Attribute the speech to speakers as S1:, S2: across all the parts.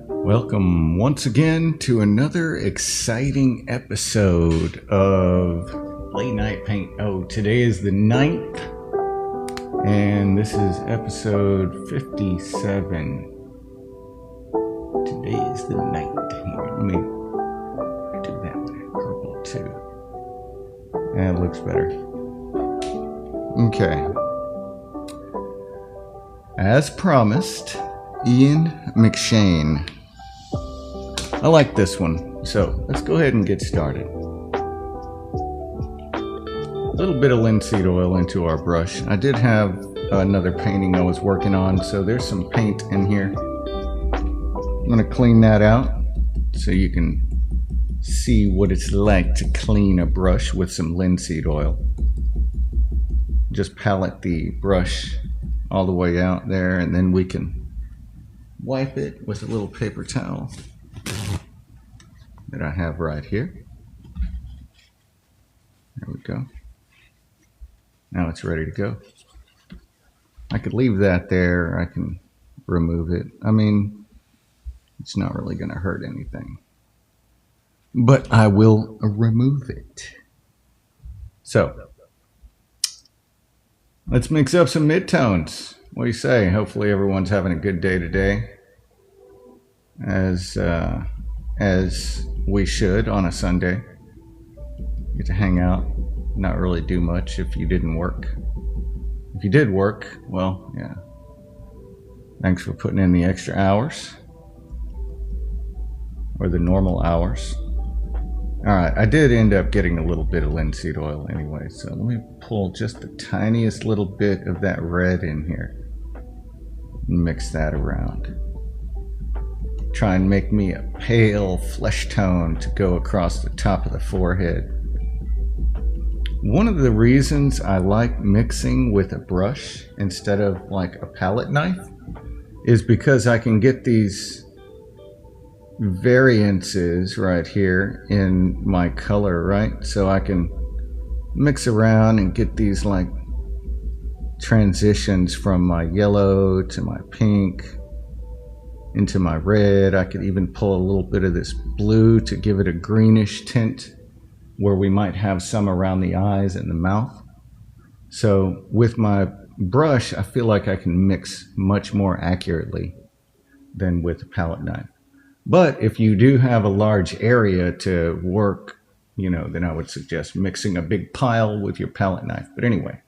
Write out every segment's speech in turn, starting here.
S1: Welcome once again to another exciting episode of Late Night Paint. Oh, today is the 9th, and this is episode 57. Today is the 9th. Here, let me do that one. Purple too. And it looks better. Okay. As promised, Ian McShane. I like this one, so let's go ahead and get started. A little bit of linseed oil into our brush. I did have another painting I was working on, so there's some paint in here. I'm going to clean that out so you can see what it's like to clean a brush with some linseed oil. Just palette the brush all the way out there, and then we can wipe it with a little paper towel that I have right here. There we go. Now it's ready to go. I could leave that there. I can remove it. I mean, it's not really going to hurt anything. But I will remove it. So, let's mix up some midtones. What do you say? Hopefully everyone's having a good day today. As we should on a Sunday. Get to hang out, not really do much if you didn't work. If you did work, well, yeah. Thanks for putting in the extra hours. Or the normal hours. Alright, I did end up getting a little bit of linseed oil anyway, so let me pull just the tiniest little bit of that red in here. And mix that around. Try and make me a pale flesh tone to go across the top of the forehead. One of the reasons I like mixing with a brush instead of like a palette knife is because I can get these variances right here in my color, right? So I can mix around and get these like transitions from my yellow to my pink into my red. I could even pull a little bit of this blue to give it a greenish tint where we might have some around the eyes and the mouth. So with my brush, I feel like I can mix much more accurately than with a palette knife. But if you do have a large area to work, then I would suggest mixing a big pile with your palette knife. But anyway,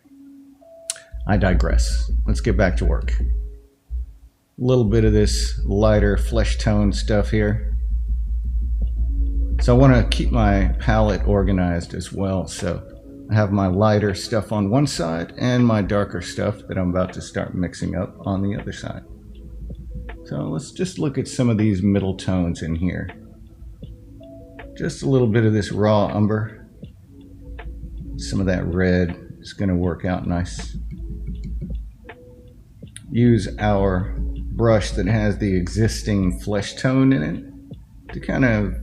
S1: I digress. Let's get back to work. A little bit of this lighter flesh tone stuff here. So I want to keep my palette organized as well. So I have my lighter stuff on one side and my darker stuff that I'm about to start mixing up on the other side. So let's just look at some of these middle tones in here. Just a little bit of this raw umber. Some of that red is going to work out nice. Use our brush that has the existing flesh tone in it to kind of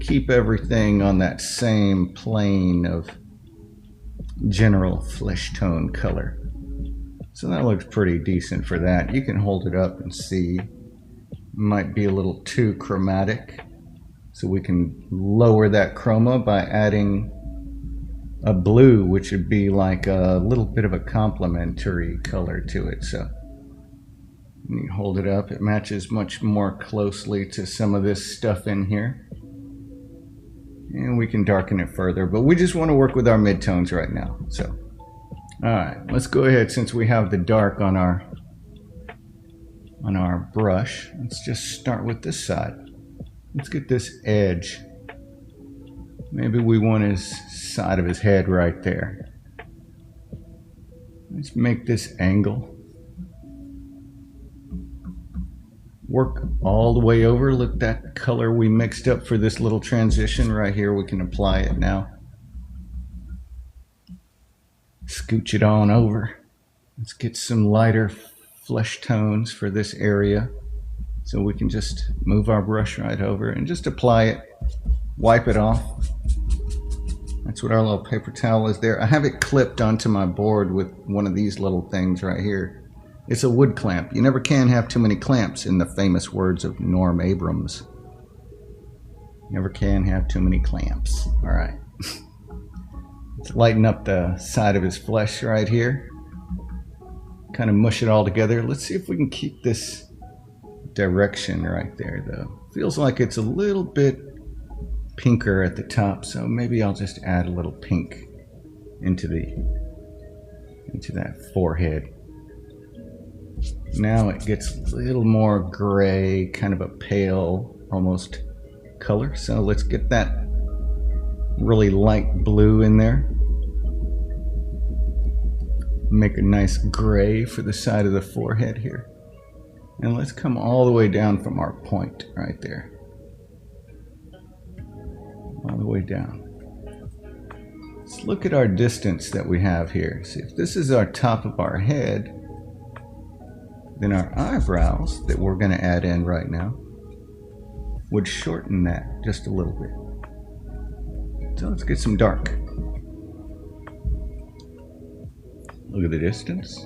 S1: keep everything on that same plane of general flesh tone color. So that looks pretty decent for that. You can hold it up and see. Might be a little too chromatic, so we can lower that chroma by adding a blue, which would be like a little bit of a complementary color to it. So when you hold it up, it matches much more closely to some of this stuff in here. And we can darken it further, but we just want to work with our midtones right now. So, alright, let's go ahead, since we have the dark on our brush. Let's just start with this side. Let's get this edge. Maybe we want his side of his head right there. Let's make this angle. Work all the way over. Look, that color we mixed up for this little transition right here, we can apply it now. Scooch it on over. Let's get some lighter flesh tones for this area. So we can just move our brush right over and just apply it, wipe it off. That's what our little paper towel is there. I have it clipped onto my board with one of these little things right here. It's a wood clamp. You never can have too many clamps, in the famous words of Norm Abrams. Never can have too many clamps. All right. Let's lighten up the side of his flesh right here. Kind of mush it all together. Let's see if we can keep this direction right there, though. Feels like it's a little bit pinker at the top, so maybe I'll just add a little pink into that forehead. Now it gets a little more gray, kind of a pale almost color. So let's get that really light blue in there. Make a nice gray for the side of the forehead here. And let's come all the way down from our point right there. All the way down. Let's look at our distance that we have here. See, if this is our top of our head, then our eyebrows that we're going to add in right now would shorten that just a little bit. So let's get some dark. Look at the distance.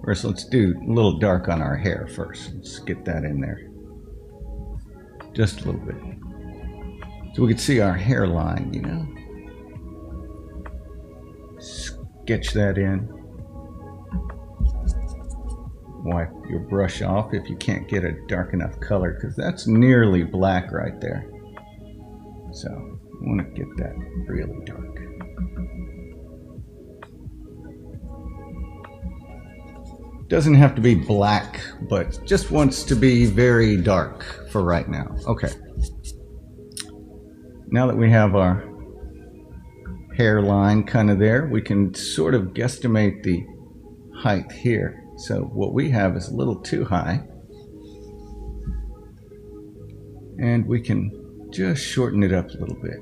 S1: First, let's do a little dark on our hair first. Let's get that in there. Just a little bit. So we can see our hairline, you know. Sketch that in. Wipe your brush off if you can't get a dark enough color, because that's nearly black right there. So I want to get that really dark. Doesn't have to be black, but just wants to be very dark for right now. Okay. Now that we have our hairline kind of there, we can sort of guesstimate the height here. So what we have is a little too high. And we can just shorten it up a little bit.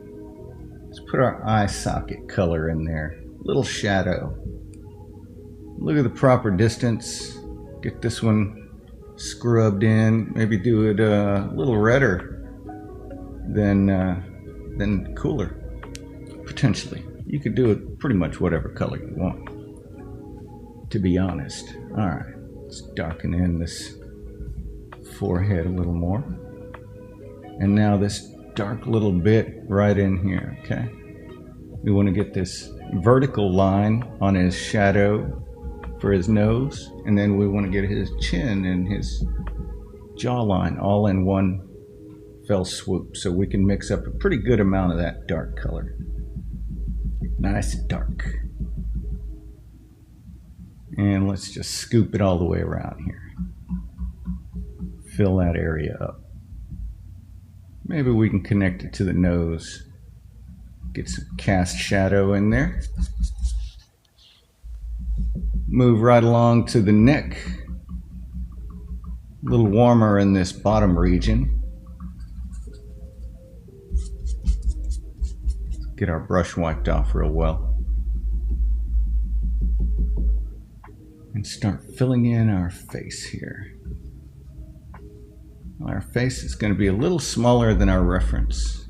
S1: Let's put our eye socket color in there. Little shadow. Look at the proper distance. Get this one scrubbed in. Maybe do it a little redder than cooler. Potentially. You could do it pretty much whatever color you want, to be honest. All right, let's darken in this forehead a little more. And now this dark little bit right in here, okay? We want to get this vertical line on his shadow for his nose, and then we want to get his chin and his jawline all in one fell swoop, so we can mix up a pretty good amount of that dark color. Nice and dark. And let's just scoop it all the way around here. Fill that area up. Maybe we can connect it to the nose. Get some cast shadow in there. Move right along to the neck. A little warmer in this bottom region. Get our brush wiped off real well. And start filling in our face here. Our face is going to be a little smaller than our reference.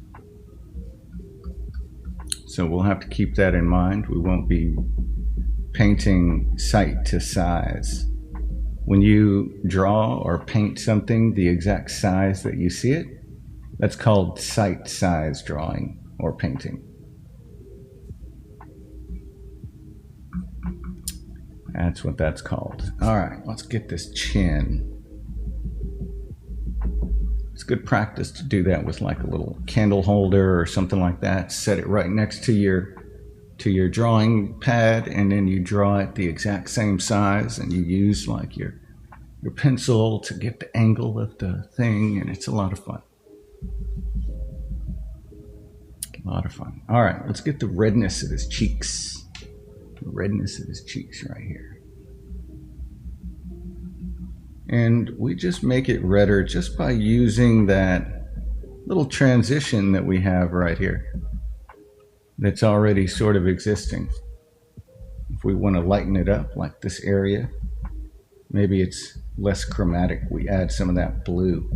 S1: So we'll have to keep that in mind. We won't be painting sight to size. When you draw or paint something the exact size that you see it, that's called sight size drawing or painting. That's what that's called. All right, let's get this chin. It's good practice to do that with like a little candle holder or something like that. Set it right next to your drawing pad, and then you draw it the exact same size, and you use like your pencil to get the angle of the thing, and it's a lot of fun. A lot of fun. All right, let's get the redness of his cheeks. The redness of his cheeks right here. And we just make it redder just by using that little transition that we have right here that's already sort of existing. If we want to lighten it up, like this area, maybe it's less chromatic, we add some of that blue.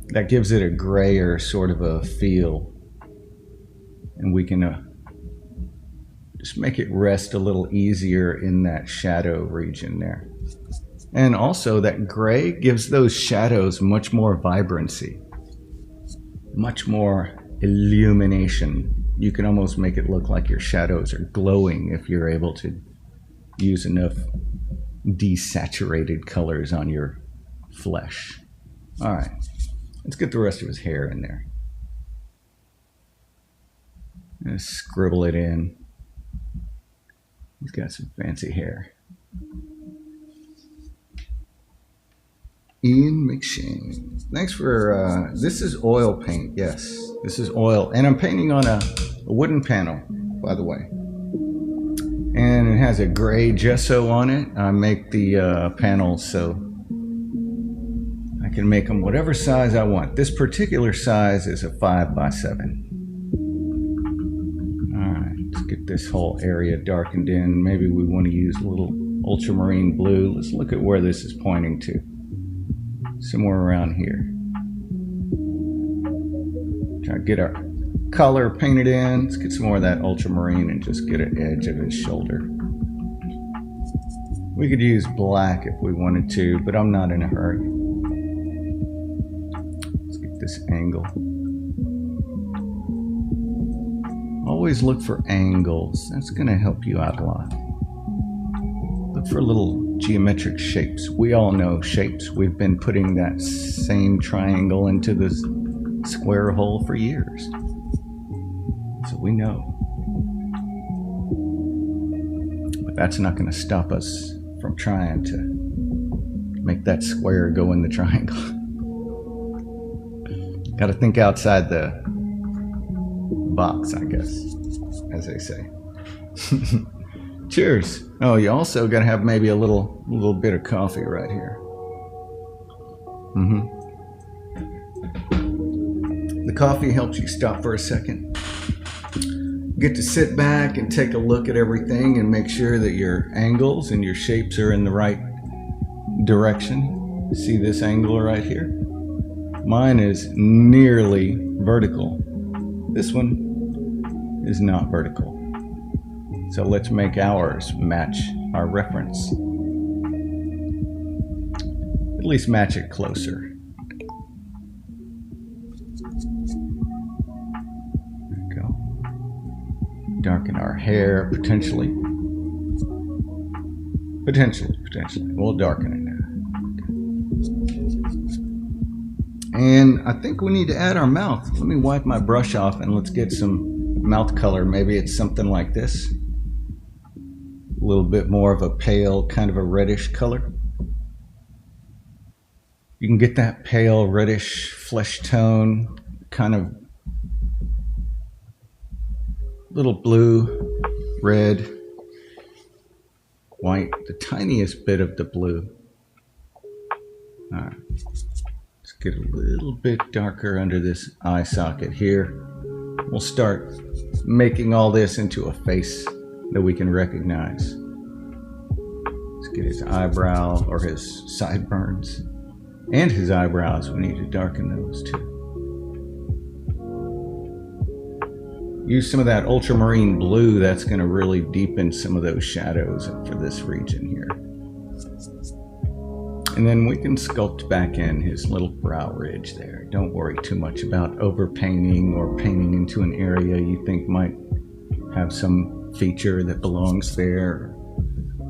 S1: That gives it a grayer sort of a feel. and we can just make it rest a little easier in that shadow region there. And also that gray gives those shadows much more vibrancy, much more illumination. You can almost make it look like your shadows are glowing if you're able to use enough desaturated colors on your flesh. All right, let's get the rest of his hair in there. Just scribble it in. He's got some fancy hair. Ian McShane. Thanks for, this is oil paint, yes. This is oil, and I'm painting on a wooden panel, by the way. And it has a gray gesso on it. I make the panels so I can make them whatever size I want. This particular size is a 5x7. Let's get this whole area darkened in. Maybe we want to use a little ultramarine blue. Let's look at where this is pointing to. Somewhere around here. Try to get our color painted in. Let's get some more of that ultramarine and just get an edge of his shoulder. We could use black if we wanted to, but I'm not in a hurry. Let's get this angle. Always look for angles. That's going to help you out a lot. Look for little geometric shapes. We all know shapes. We've been putting that same triangle into this square hole for years. So we know. But that's not going to stop us from trying to make that square go in the triangle. Got to think outside the box, I guess, as they say. Cheers. Oh, you also got to have maybe a little bit of coffee right here. The coffee helps you stop for a second. Get to sit back and take a look at everything and make sure that your angles and your shapes are in the right direction. See this angle right here? Mine is nearly vertical. This one is not vertical. So let's make ours match our reference. At least match it closer. There we go. Darken our hair, potentially. Potentially. We'll darken it now. And I think we need to add our mouth. Let me wipe my brush off and let's get some mouth color. Maybe it's something like this. A little bit more of a pale, kind of a reddish color. You can get that pale reddish flesh tone, kind of little blue, red, white, the tiniest bit of the blue. All right, let's get a little bit darker under this eye socket here. We'll start making all this into a face that we can recognize. Let's get his eyebrow or his sideburns and his eyebrows. We need to darken those too. Use some of that ultramarine blue. That's going to really deepen some of those shadows for this region here. And then we can sculpt back in his little brow ridge there. Don't worry too much about overpainting or painting into an area you think might have some feature that belongs there.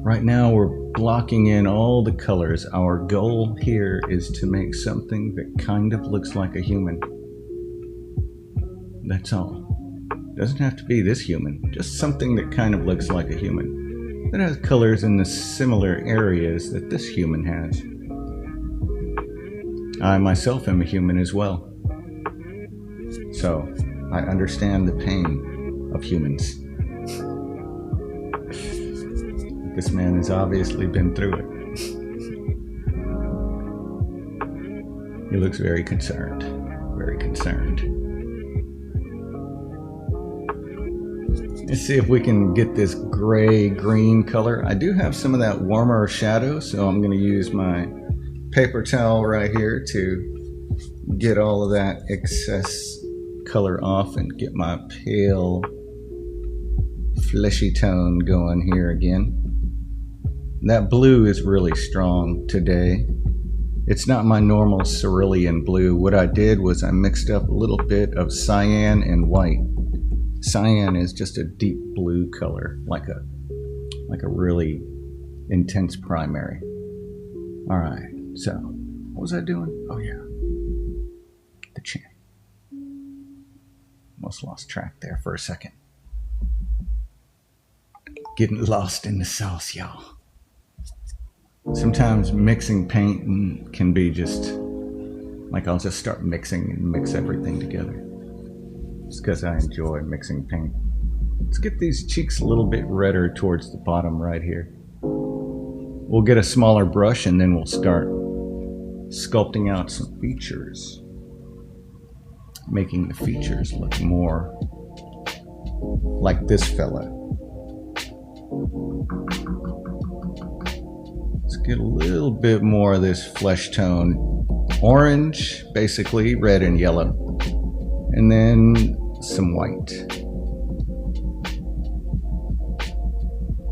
S1: Right now we're blocking in all the colors. Our goal here is to make something that kind of looks like a human. That's all. Doesn't have to be this human, just something that kind of looks like a human, that has colors in the similar areas that this human has. I myself am a human as well, so I understand the pain of humans. This man has obviously been through it. He looks very concerned, very concerned. Let's see if we can get this gray-green color. I do have some of that warmer shadow, so I'm going to use my paper towel right here to get all of that excess color off and get my pale fleshy tone going here again. That blue is really strong today. It's not my normal cerulean blue. What I did was I mixed up a little bit of cyan and white. Cyan is just a deep blue color, like a really intense primary. All right, so what was I doing? Oh yeah, the chin. Almost lost track there for a second. Getting lost in the sauce, y'all. Sometimes mixing paint can be just like I'll just start mixing and mix everything together. It's because I enjoy mixing paint. Let's get these cheeks a little bit redder towards the bottom right here. We'll get a smaller brush and then we'll start sculpting out some features. Making the features look more like this fella. Let's get a little bit more of this flesh tone. Orange, basically, red and yellow. And then some white.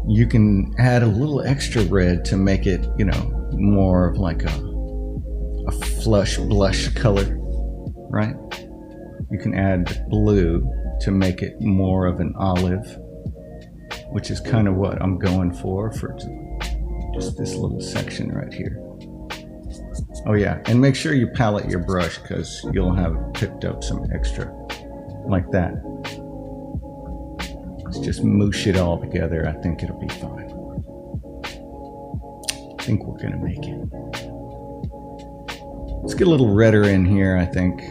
S1: You can add a little extra red to make it, you know, more of like a flush blush color, right? You can add blue to make it more of an olive, which is kind of what I'm going for just this little section right here. Oh yeah, and make sure you palette your brush because you'll have picked up some extra like that. Let's just moosh it all together. I think it'll be fine. I think we're gonna make it. Let's get a little redder in here, I think.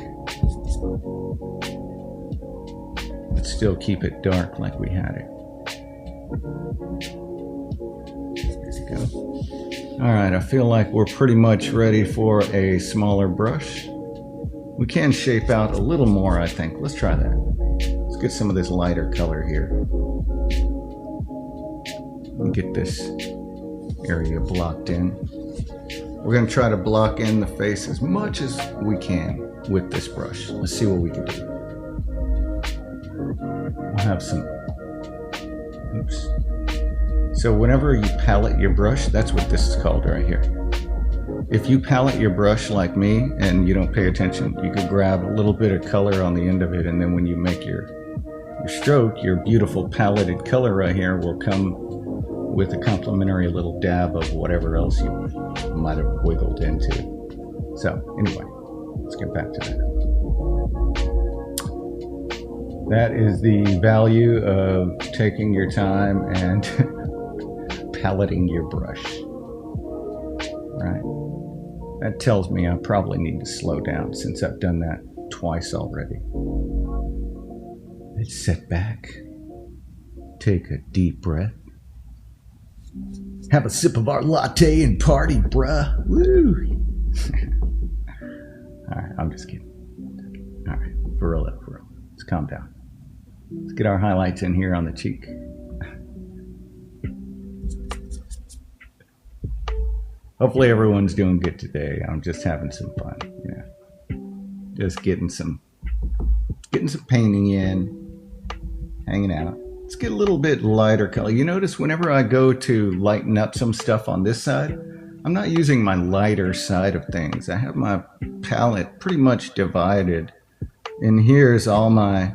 S1: But still keep it dark like we had it. There we go. All right, I feel like we're pretty much ready for a smaller brush. We can shape out a little more, I think. Let's try that. Let's get some of this lighter color here. And get this area blocked in. We're gonna try to block in the face as much as we can with this brush. Let's see what we can do. We'll have some, oops. So whenever you palette your brush, that's what this is called right here. If you palette your brush like me and you don't pay attention, you could grab a little bit of color on the end of it, and then when you make your stroke, your beautiful paletted color right here will come with a complementary little dab of whatever else you might have wiggled into. So anyway, let's get back to that. That is the value of taking your time and paletting your brush, right? That tells me I probably need to slow down since I've done that twice already. Let's sit back, take a deep breath, have a sip of our latte and party, bruh. Woo! All right, I'm just kidding. All right, for real. Let's calm down. Let's get our highlights in here on the cheek. Hopefully everyone's doing good today. I'm just having some fun, you know. Just getting some painting in, hanging out. Let's get a little bit lighter color. You notice whenever I go to lighten up some stuff on this side, I'm not using my lighter side of things. I have my palette pretty much divided. And here's all my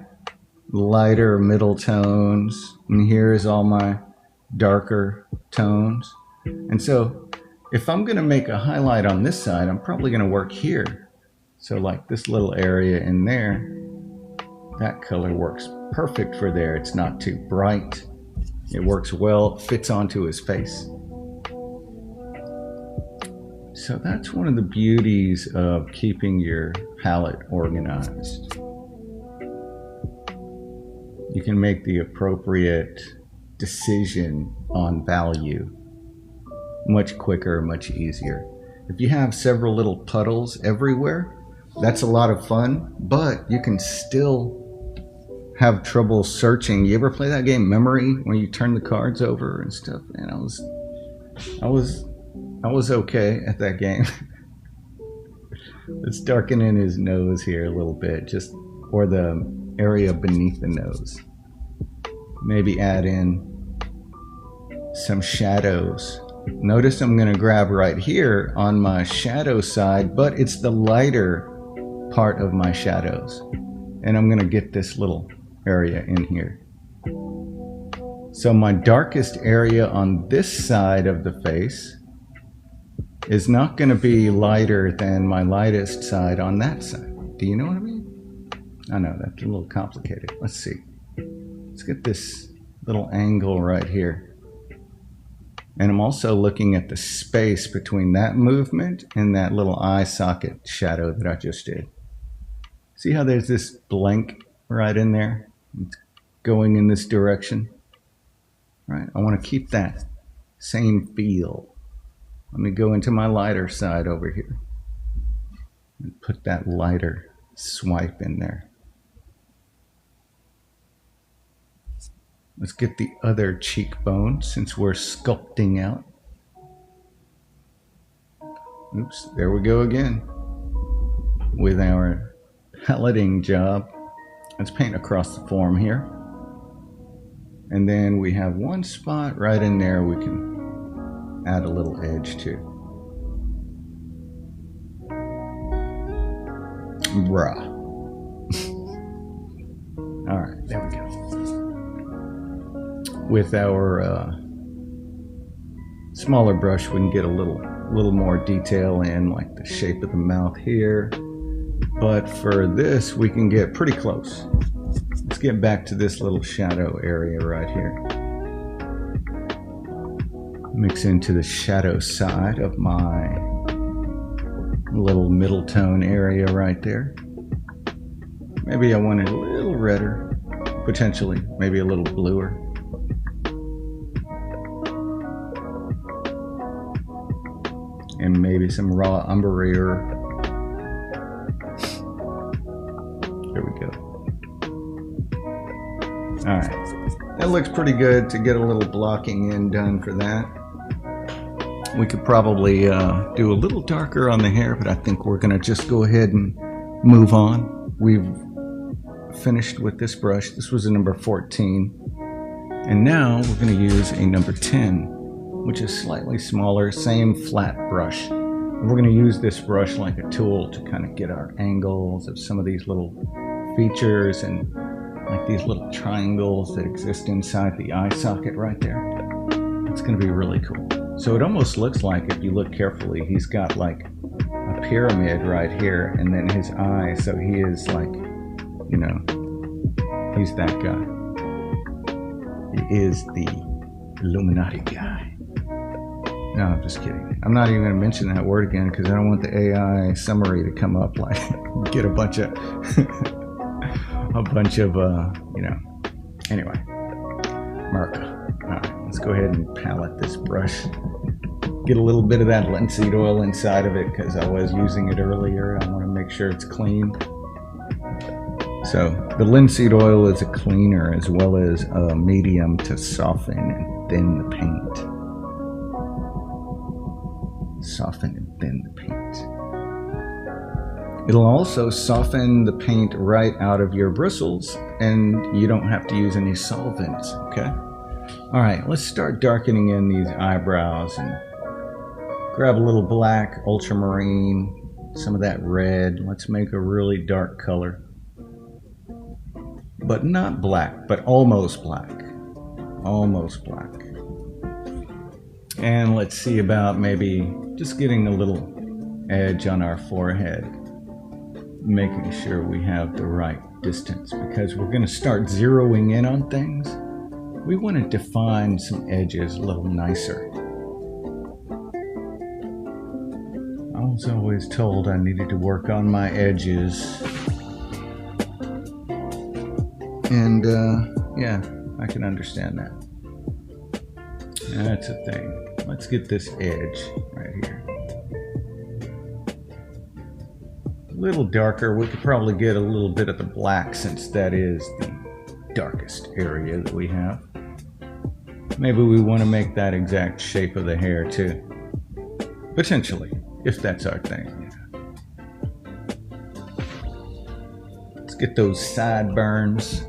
S1: lighter middle tones, and here's all my darker tones. And so if I'm gonna make a highlight on this side, I'm probably gonna work here. So like this little area in there, that color works perfect for there. It's not too bright. It works well, fits onto his face. So that's one of the beauties of keeping your palette organized. You can make the appropriate decision on value much quicker, much easier. If you have several little puddles everywhere, that's a lot of fun, but you can still have trouble searching. You ever play that game Memory where you turn the cards over and stuff? And I was okay at that game. Let's darken in his nose here a little bit, just or the area beneath the nose. Maybe add in some shadows. Notice I'm going to grab right here on my shadow side, but it's the lighter part of my shadows. And I'm going to get this little area in here. So my darkest area on this side of the face is not going to be lighter than my lightest side on that side. Do you know what I mean? I know that's a little complicated. Let's see. Let's get this little angle right here. And I'm also looking at the space between that movement and that little eye socket shadow that I just did. See how there's this blank right in there? It's going in this direction. Right? I want to keep that same feel. Let me go into my lighter side over here and put that lighter swipe in there. Let's get the other cheekbone since we're sculpting out. Oops, there we go again with our paletting job. Let's paint across the form here. And then we have one spot right in there we can add a little edge to. Bruh. All right, there we go. With our smaller brush, we can get a little more detail in, like the shape of the mouth here. But for this, we can get pretty close. Let's get back to this little shadow area right here. Mix into the shadow side of my little middle tone area right there. Maybe I want it a little redder, potentially, maybe a little bluer. And maybe some raw umber. There we go. All right, that looks pretty good to get a little blocking in done for that. We could probably do a little darker on the hair, but I think we're gonna just go ahead and move on. We've finished with this brush. This was a number 14. And now we're gonna use a number 10, which is slightly smaller, same flat brush. And we're gonna use this brush like a tool to kind of get our angles of some of these little features and like these little triangles that exist inside the eye socket right there. It's gonna be really cool. So it almost looks like, if you look carefully, he's got like a pyramid right here and then his eye, so he is like, you know, he's that guy. He is the Illuminati guy. No, I'm just kidding. I'm not even gonna mention that word again because I don't want the AI summary to come up like, get a bunch of, you know, anyway, America. All right, let's go ahead and palette this brush. Get a little bit of that linseed oil inside of it because I was using it earlier. I want to make sure it's clean. So the linseed oil is a cleaner as well as a medium to soften and thin the paint. Soften and thin the paint. It'll also soften the paint right out of your bristles and you don't have to use any solvents, okay? All right, let's start darkening in these eyebrows and grab a little black, ultramarine, some of that red. Let's make a really dark color. But not black, but almost black. Almost black. And let's see about maybe just getting a little edge on our forehead. Making sure we have the right distance because we're going to start zeroing in on things. We want to define some edges a little nicer. I was always told I needed to work on my edges. And yeah, I can understand that. That's a thing. Let's get this edge right here. A little darker. We could probably get a little bit of the black since that is the darkest area that we have. Maybe we want to make that exact shape of the hair too. Potentially, if that's our thing. Let's get those sideburns.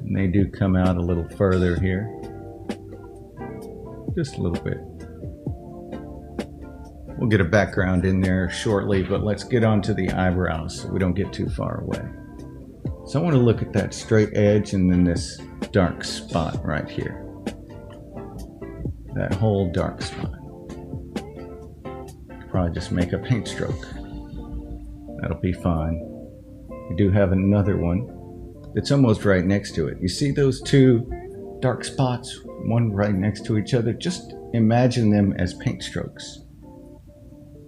S1: And they do come out a little further here. Just a little bit. We'll get a background in there shortly, but let's get onto the eyebrows so we don't get too far away. So I want to look at that straight edge and then this dark spot right here. That whole dark spot. Probably just make a paint stroke. That'll be fine. We do have another one that's almost right next to it. You see those two dark spots, one right next to each other? Just imagine them as paint strokes.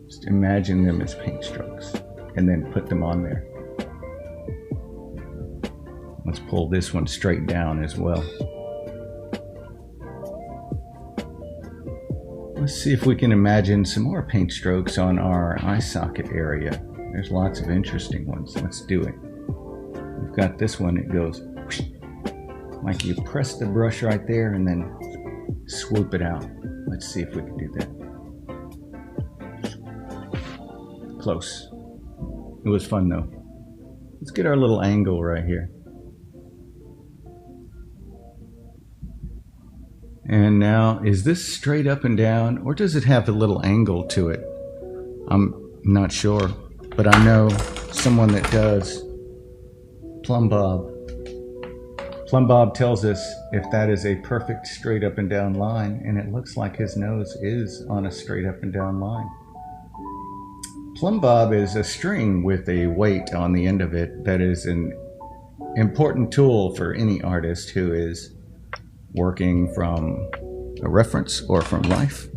S1: Just imagine them as paint strokes and then put them on there. Let's pull this one straight down as well. Let's see if we can imagine some more paint strokes on our eye socket area. There's lots of interesting ones. Let's do it. We've got this one. It goes whoosh, like you press the brush right there and then swoop it out. Let's see if we can do that. Close. It was fun though. Let's get our little angle right here. And now, is this straight up and down, or does it have a little angle to it? I'm not sure, but I know someone that does. Plumb Bob. Plumb Bob tells us if that is a perfect straight up and down line, and it looks like his nose is on a straight up and down line. Plumb Bob is a string with a weight on the end of it that is an important tool for any artist who is working from a reference or from life.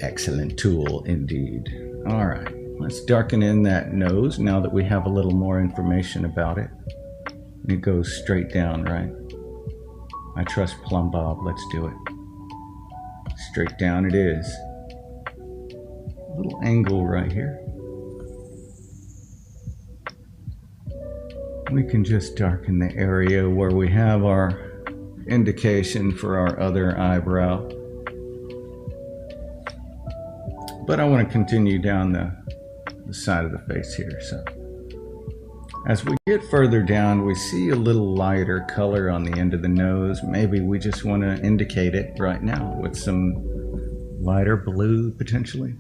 S1: Excellent tool indeed. All right, let's darken in that nose now that we have a little more information about it. It goes straight down, right? I trust Plumb Bob. Let's do it. Straight down it is. A little angle right here. We can just darken the area where we have our indication for our other eyebrow. But I want to continue down the side of the face here. So as we get further down, we see a little lighter color on the end of the nose. Maybe we just want to indicate it right now with some lighter blue potentially.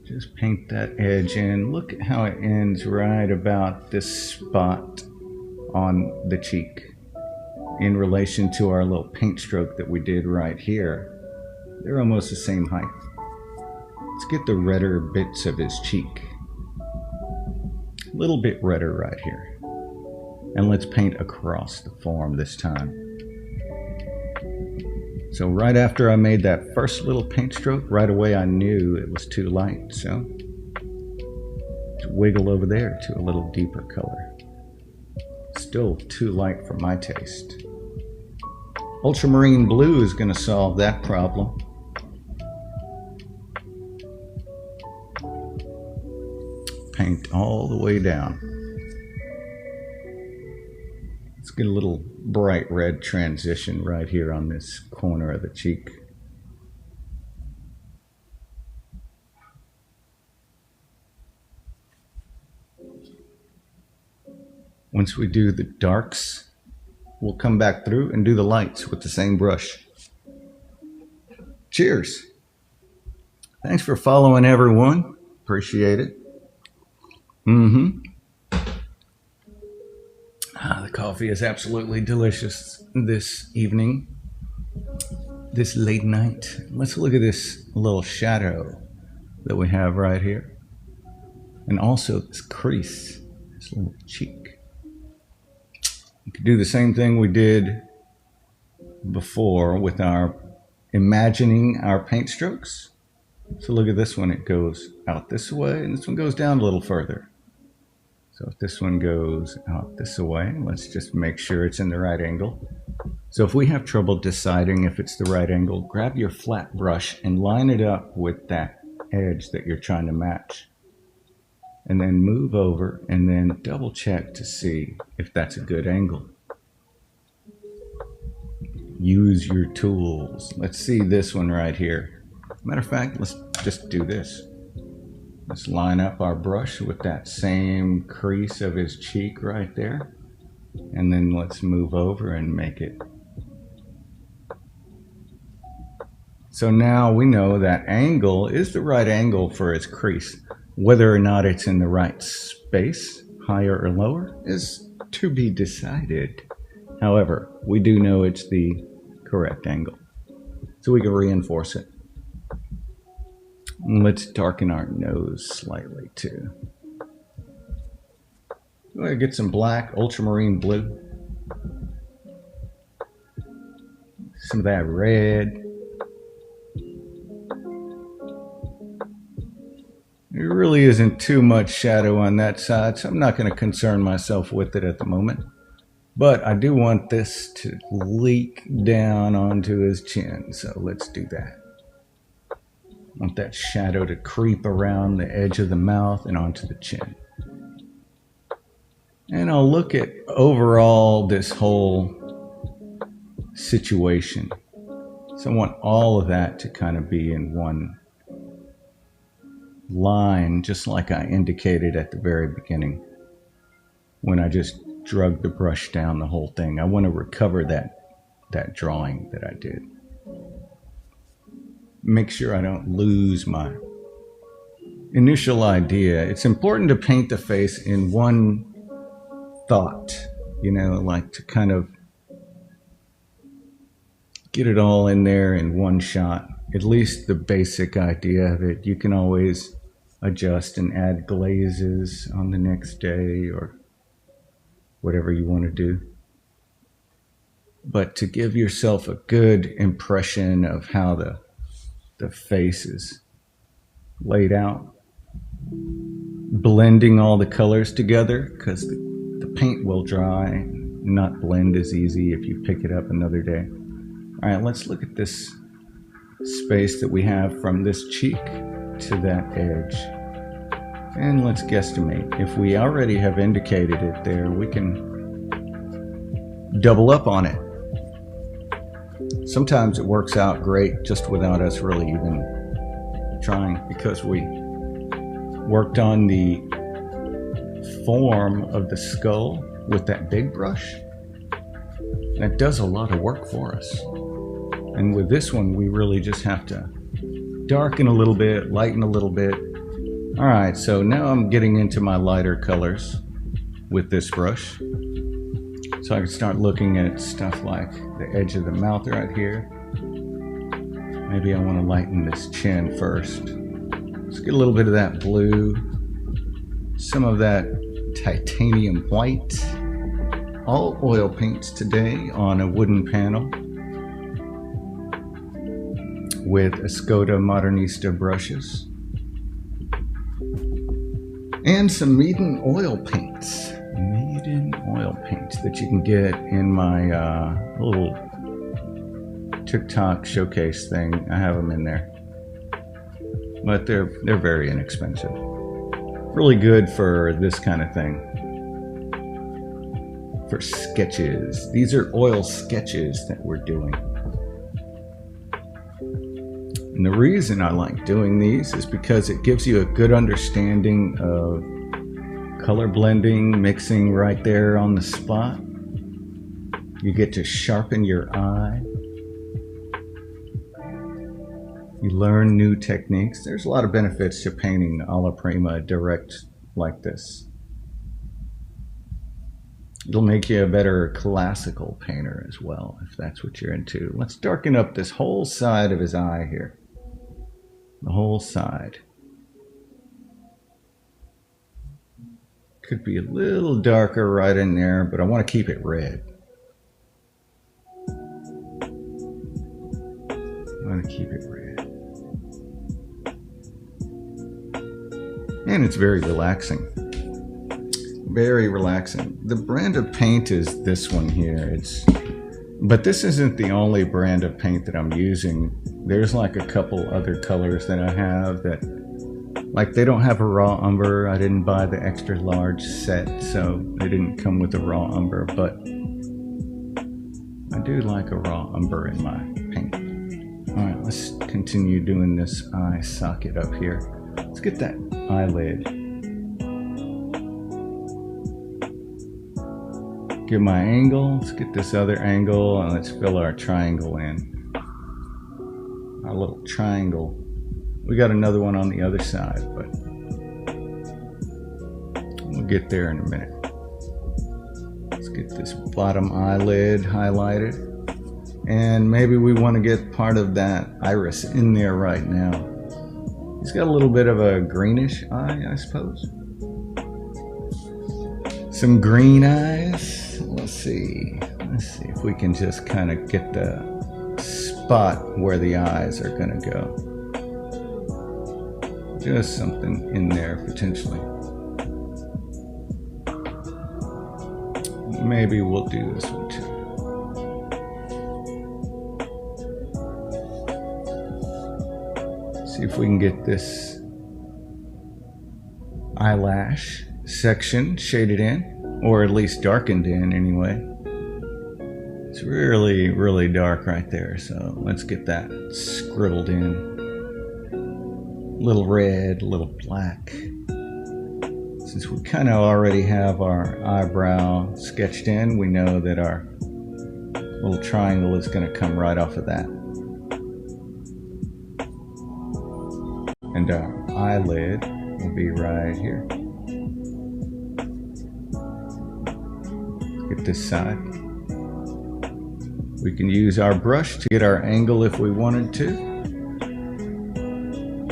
S1: Just paint that edge in. Look at how it ends right about this spot on the cheek in relation to our little paint stroke that we did right here. They're almost the same height. Let's get the redder bits of his cheek. A little bit redder right here. And let's paint across the form this time. So right after I made that first little paint stroke, right away I knew it was too light. So let's wiggle over there to a little deeper color. Still too light for my taste. Ultramarine blue is going to solve that problem. Paint all the way down. Let's get a little bright red transition right here on this corner of the cheek. Once we do the darks, we'll come back through and do the lights with the same brush. Cheers. Thanks for following, everyone. Appreciate it. The coffee is absolutely delicious this evening, this late night. Let's look at this little shadow that we have right here. And also this crease, this little cheek. We could do the same thing we did before with our imagining our paint strokes. So look at this one, it goes out this way, and this one goes down a little further. So if this one goes out this way, let's just make sure it's in the right angle. So if we have trouble deciding if it's the right angle, grab your flat brush and line it up with that edge that you're trying to match. And then move over and then double check to see if that's a good angle. Use your tools. Let's see this one right here. Matter of fact, let's just do this. Let's line up our brush with that same crease of his cheek right there. And then let's move over and make it. So now we know that angle is the right angle for his crease. Whether or not it's in the right space, higher or lower, is to be decided. However, we do know it's the correct angle. So we can reinforce it. Let's darken our nose slightly too. Go ahead and get some black, ultramarine blue. Some of that red. There really isn't too much shadow on that side, so I'm not going to concern myself with it at the moment. But I do want this to leak down onto his chin, so let's do that. I want that shadow to creep around the edge of the mouth and onto the chin. And I'll look at overall this whole situation. So I want all of that to kind of be in one line, just like I indicated at the very beginning when I just drug the brush down the whole thing. I want to recover that drawing that I did. Make sure I don't lose my initial idea. It's important to paint the face in one thought, you know, like to kind of get it all in there in one shot, at least the basic idea of it. You can always adjust and add glazes on the next day or whatever you want to do. But to give yourself a good impression of how the face is laid out, blending all the colors together, because the paint will dry and not blend as easy if you pick it up another day. All right, let's look at this space that we have from this cheek to that edge. And let's guesstimate. If we already have indicated it there, we can double up on it. Sometimes it works out great just without us really even trying, because we worked on the form of the skull with that big brush. That does a lot of work for us. And with this one, we really just have to darken a little bit, lighten a little bit. All right, so now I'm getting into my lighter colors with this brush. So I can start looking at stuff like the edge of the mouth right here. Maybe I want to lighten this chin first. Let's get a little bit of that blue, some of that titanium white. All oil paints today on a wooden panel with Escoda Modernista brushes. And some Meaden oil paints. Meaden oil paints that you can get in my little TikTok showcase thing. I have them in there. But they're very inexpensive. Really good for this kind of thing. For sketches. These are oil sketches that we're doing. And the reason I like doing these is because it gives you a good understanding of color blending, mixing right there on the spot. You get to sharpen your eye. You learn new techniques. There's a lot of benefits to painting alla prima direct like this. It'll make you a better classical painter as well, if that's what you're into. Let's darken up this whole side of his eye here. The whole side. Could be a little darker right in there, but I want to keep it red. I want to keep it red. And it's very relaxing. Very relaxing. The brand of paint is this one here. But this isn't the only brand of paint that I'm using. There's like a couple other colors that I have that, like, they don't have a raw umber. I didn't buy the extra large set, so they didn't come with a raw umber, but I do like a raw umber in my paint. All right, let's continue doing this eye socket up here. Let's get that eyelid. Get my angle. Let's get this other angle and let's fill our triangle in. Our little triangle. We got another one on the other side, but we'll get there in a minute. Let's get this bottom eyelid highlighted. And maybe we want to get part of that iris in there right now. He's got a little bit of a greenish eye, I suppose. Some green eyes. Let's see if we can just kind of get the spot where the eyes are going to go. Just something in there potentially. Maybe we'll do this one too. See if we can get this eyelash section shaded in, or at least darkened in anyway. It's really, really dark right there, so let's get that scribbled in. A little red, a little black. Since we kind of already have our eyebrow sketched in, we know that our little triangle is going to come right off of that. And our eyelid will be right here. Get this side. We can use our brush to get our angle if we wanted to.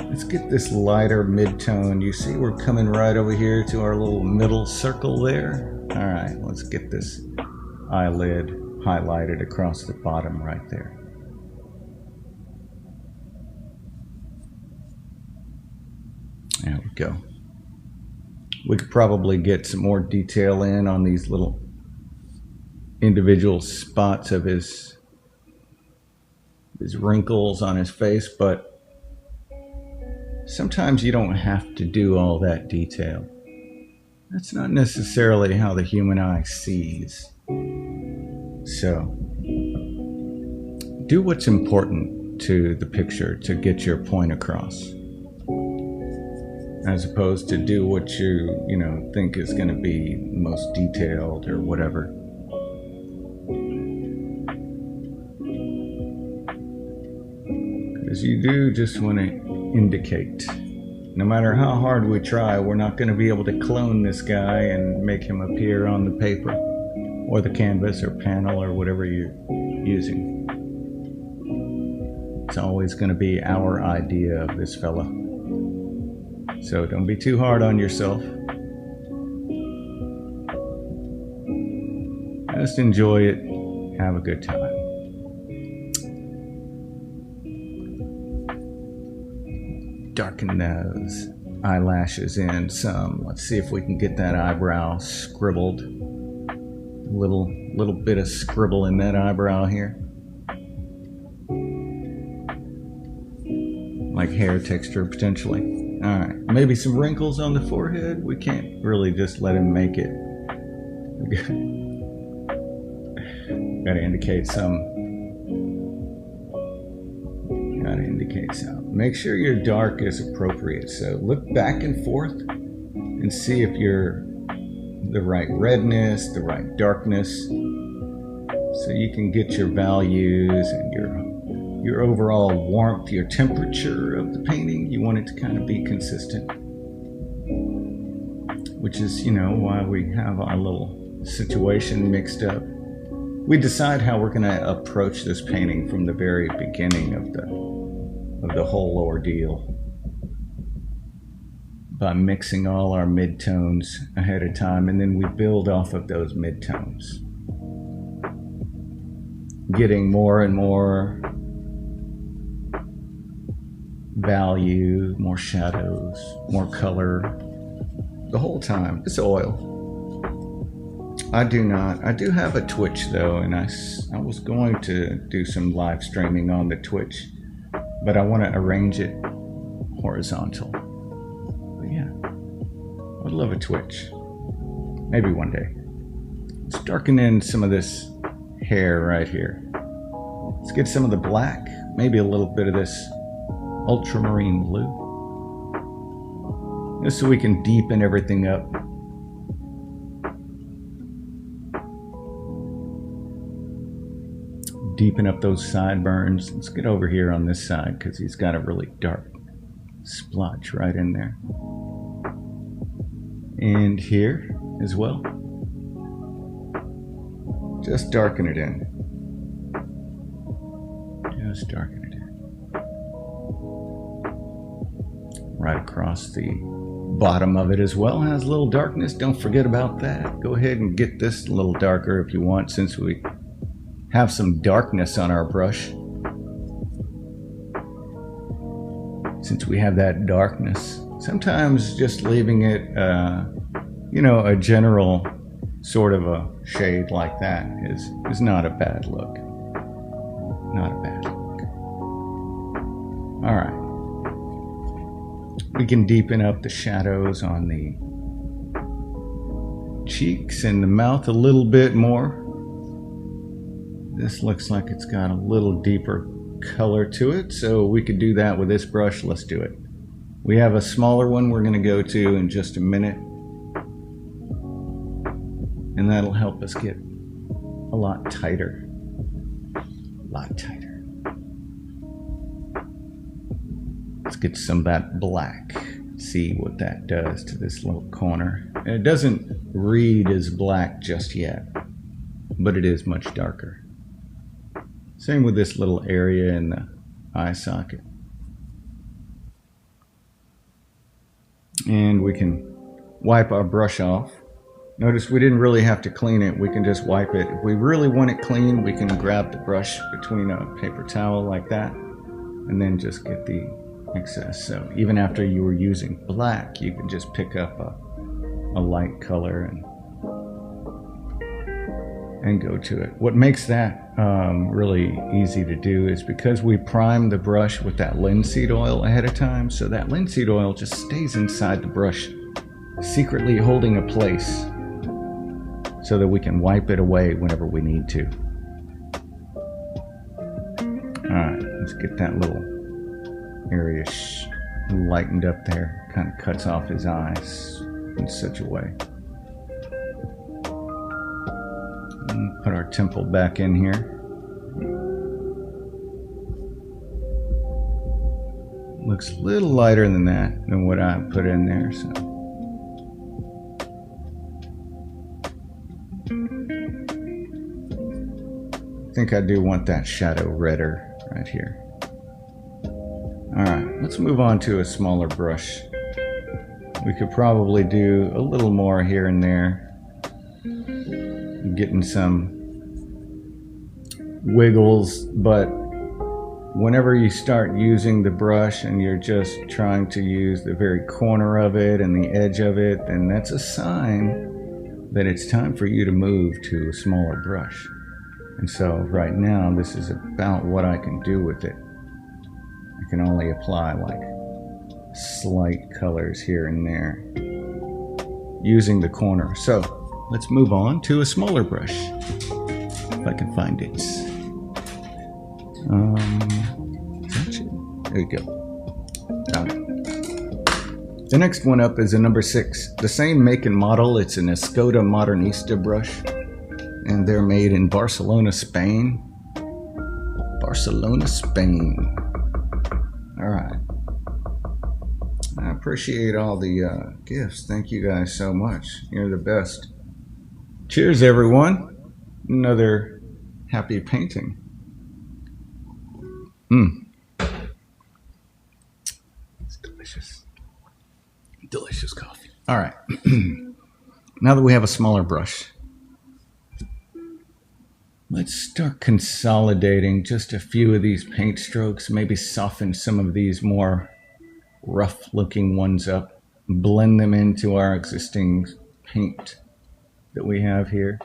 S1: Let's get this lighter mid-tone. You see we're coming right over here to our little middle circle there. All right, let's get this eyelid highlighted across the bottom right there. There we go. We could probably get some more detail in on these little individual spots of his wrinkles on his face, but sometimes you don't have to do all that detail. That's not necessarily how the human eye sees. So, do what's important to the picture to get your point across, as opposed to do what you think is going to be most detailed or whatever. Because you do just want to indicate. No matter how hard we try, we're not going to be able to clone this guy and make him appear on the paper or the canvas or panel or whatever you're using. It's always going to be our idea of this fella. So don't be too hard on yourself. Just enjoy it. Have a good time. Darken those eyelashes in some. Let's see if we can get that eyebrow scribbled. A little bit of scribble in that eyebrow here. Like hair texture potentially. All right, maybe some wrinkles on the forehead. We can't really just let him make it. Gotta indicate some. Make sure your dark is appropriate. So look back and forth and see if you're the right redness, the right darkness, so you can get your values and your overall warmth, your temperature of the painting. You want it to kind of be consistent, which is, why we have our little situation mixed up. We decide how we're going to approach this painting from the very beginning of the whole ordeal by mixing all our midtones ahead of time, and then we build off of those midtones, getting more and more value, more shadows, more color the whole time. It's oil. I do have a Twitch though, and I was going to do some live streaming on the Twitch, but I want to arrange it horizontal. But yeah, I'd love a Twitch. Maybe one day. Let's darken in some of this hair right here. Let's get some of the black, maybe a little bit of this ultramarine blue. just so we can deepen everything up. Deepen up those sideburns. Let's get over here on this side because he's got a really dark splotch right in there. And here as well. Just darken it in. Just darken it in. Right across the bottom of it as well has a little darkness. Don't forget about that. Go ahead and get this a little darker if you want, since we have some darkness on our brush. Since we have that darkness, sometimes just leaving it, you know, a general sort of a shade like that is not a bad look. Not a bad look. All right. We can deepen up the shadows on the cheeks and the mouth a little bit more. This looks like it's got a little deeper color to it, so we could do that with this brush. Let's do it. We have a smaller one we're going to go to in just a minute, and that'll help us get a lot tighter. A lot tighter. Let's get some of that black. See what that does to this little corner. And it doesn't read as black just yet, but it is much darker. Same with this little area in the eye socket. And we can wipe our brush off. Notice we didn't really have to clean it. We can just wipe it. If we really want it clean, we can grab the brush between a paper towel like that and then just get the excess. So even after you were using black, you can just pick up a light color and go to it. What makes that really easy to do is because we prime the brush with that linseed oil ahead of time, so that linseed oil just stays inside the brush, secretly holding a place so that we can wipe it away whenever we need to. Alright, let's get that little area lightened up there. Kind of cuts off his eyes in such a way. Put our temple back in here. Looks a little lighter than that, than what I put in there. So I think I do want that shadow redder right here. Alright, let's move on to a smaller brush. We could probably do a little more here and there. Getting some wiggles, but whenever you start using the brush and you're just trying to use the very corner of it and the edge of it, then that's a sign that it's time for you to move to a smaller brush. And so right now, this is about what I can do with it. I can only apply like slight colors here and there using the corner. So let's move on to a smaller brush, if I can find it. There you go. Found it. The next one up is a number 6. The same make and model. It's an Escoda Modernista brush, and they're made in Barcelona, Spain. Barcelona, Spain. All right. I appreciate all the gifts. Thank you guys so much. You're the best. Cheers, everyone. Another happy painting. It's delicious. Delicious coffee. All right. Now that we have a smaller brush, let's start consolidating just a few of these paint strokes. Maybe soften some of these more rough-looking ones up. Blend them into our existing paint that we have here.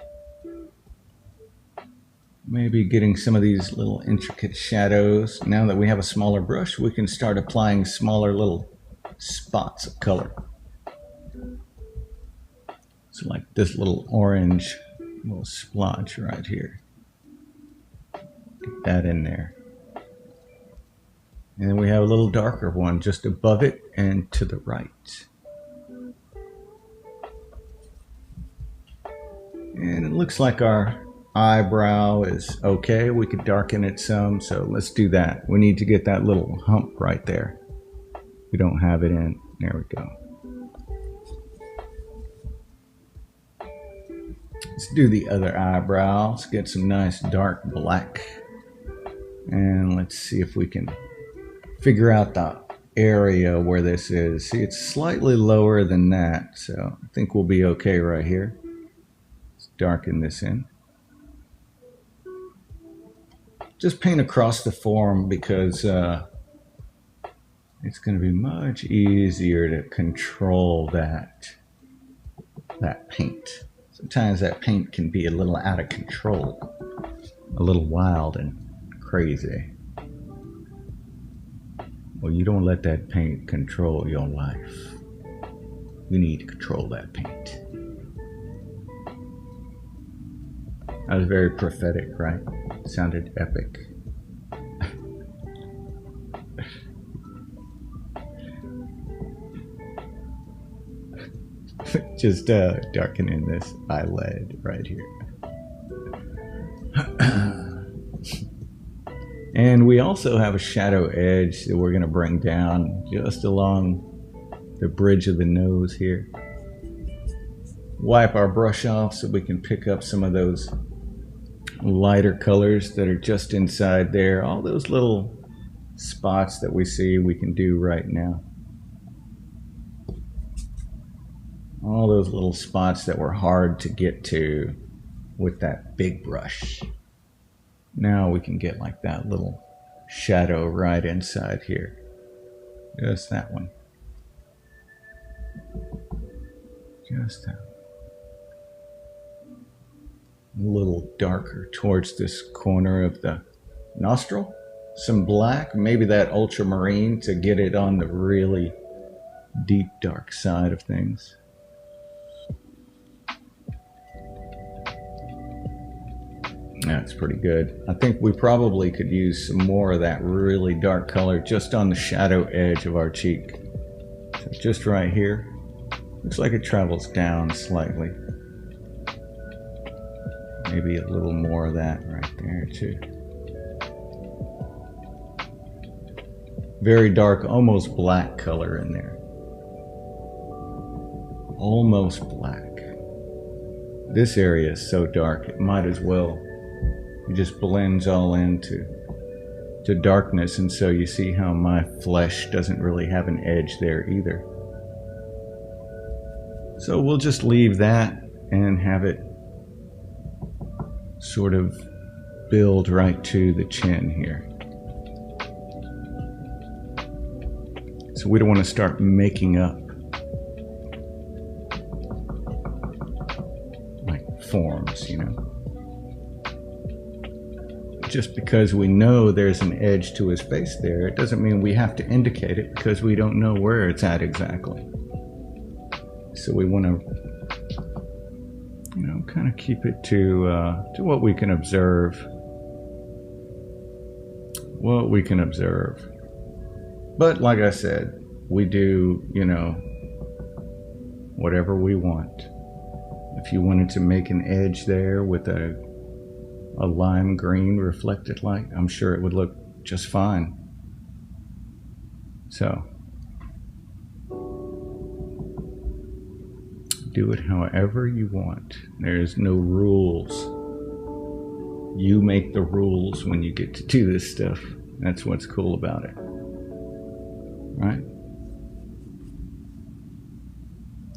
S1: Maybe getting some of these little intricate shadows. Now that we have a smaller brush, we can start applying smaller little spots of color. So like this little orange little splotch right here. Get that in there. And then we have a little darker one just above it and to the right. And it looks like our eyebrow is okay. We could darken it some, so let's do that. We need to get that little hump right there. We don't have it in. There we go. Let's do the other eyebrow. Let's get some nice dark black. And let's see if we can figure out the area where this is. See, it's slightly lower than that, so I think we'll be okay right here. Let's darken this in. Just paint across the form because it's going to be much easier to control that paint. Sometimes that paint can be a little out of control, a little wild and crazy. Well, you don't let that paint control your life. You need to control that paint. That was very prophetic, right? It sounded epic. Just darkening this eyelid right here. And we also have a shadow edge that we're going to bring down just along the bridge of the nose here. Wipe our brush off so we can pick up some of those lighter colors that are just inside there. All those little spots that we see we can do right now. All those little spots that were hard to get to with that big brush. Now we can get like that little shadow right inside here. Just that one. Just that one. A little darker towards this corner of the nostril. Some black, maybe that ultramarine to get it on the really deep dark side of things. That's pretty good. I think we probably could use some more of that really dark color just on the shadow edge of our cheek. So just right here. Looks like it travels down slightly. Maybe a little more of that right there too. Very dark, almost black color in there. Almost black. This area is so dark, it might as well. It just blends all into darkness, and so you see how my flesh doesn't really have an edge there either. So we'll just leave that and have it sort of build right to the chin here. So we don't want to start making up like forms, you know. Just because we know there's an edge to his face there, it doesn't mean we have to indicate it because we don't know where it's at exactly. So we want to, you know, kind of keep it to what we can observe. What we can observe. But like I said, we do, you know, whatever we want. If you wanted to make an edge there with a lime green reflected light, I'm sure it would look just fine. So do it however you want. There's no rules. You make the rules when you get to do this stuff. That's what's cool about it. Right?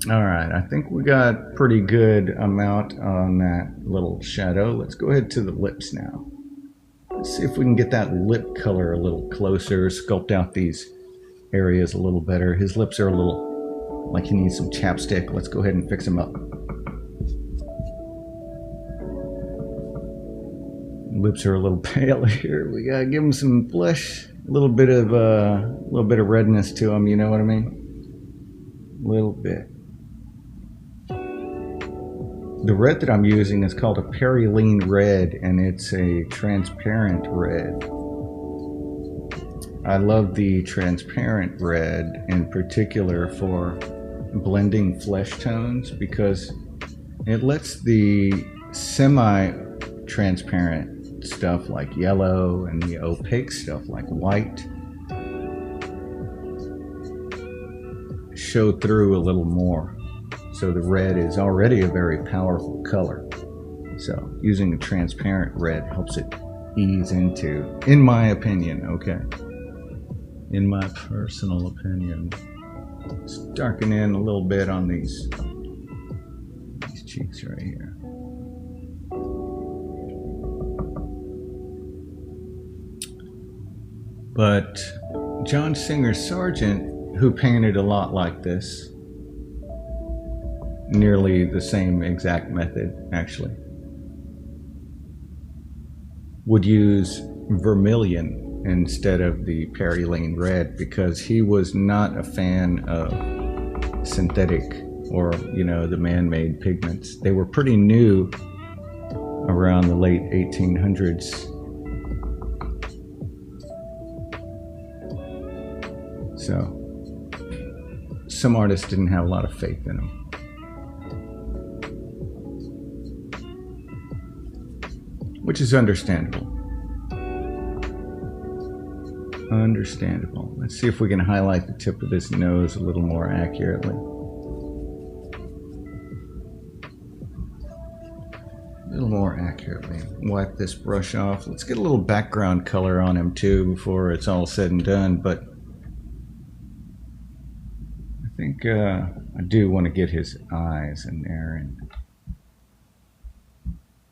S1: All right, I think we got pretty good amount on that little shadow. Let's go ahead to the lips now. Let's see if we can get that lip color a little closer, sculpt out these areas a little better. His lips are a little like he needs some chapstick. Let's go ahead and fix him up. Lips are a little pale here. We gotta give him some blush, a little bit of redness to him. You know what I mean? A little bit. The red that I'm using is called a Periline red, and it's a transparent red. I love the transparent red in particular for blending flesh tones because it lets the semi-transparent stuff like yellow and the opaque stuff like white show through a little more. So the red is already a very powerful color. So using a transparent red helps it ease into, in my opinion, okay? In my personal opinion. Let's darken in a little bit on these cheeks right here. But John Singer Sargent, who painted a lot like this, nearly the same exact method actually, would use vermilion instead of the Perylene red because he was not a fan of synthetic or, you know, the man-made pigments. They were pretty new around the late 1800s. So some artists didn't have a lot of faith in them. Which is understandable. Understandable. Let's see if we can highlight the tip of his nose a little more accurately. A little more accurately. Wipe this brush off. Let's get a little background color on him too before it's all said and done, but I think I do want to get his eyes in there, and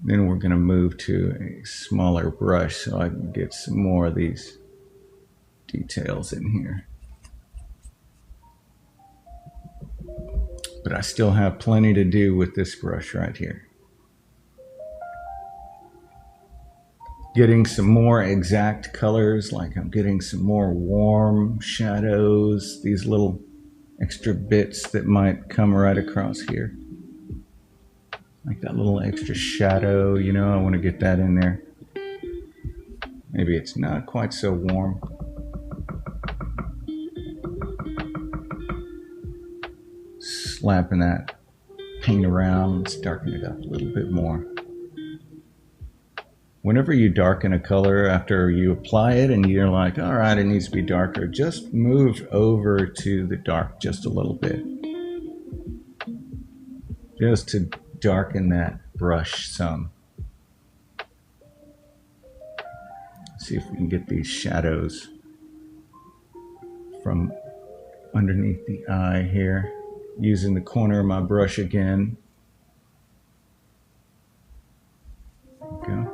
S1: then we're going to move to a smaller brush so I can get some more of these details in here. But I still have plenty to do with this brush right here. Getting some more exact colors, like I'm getting some more warm shadows, these little extra bits that might come right across here. Like that little extra shadow, you know, I want to get that in there. Maybe it's not quite so warm. Slapping that paint around, let's darken it up a little bit more. Whenever you darken a color after you apply it and you're like, all right, it needs to be darker, just move over to the dark just a little bit. Just to darken that brush some. See if we can get these shadows from underneath the eye here, using the corner of my brush again. There we go.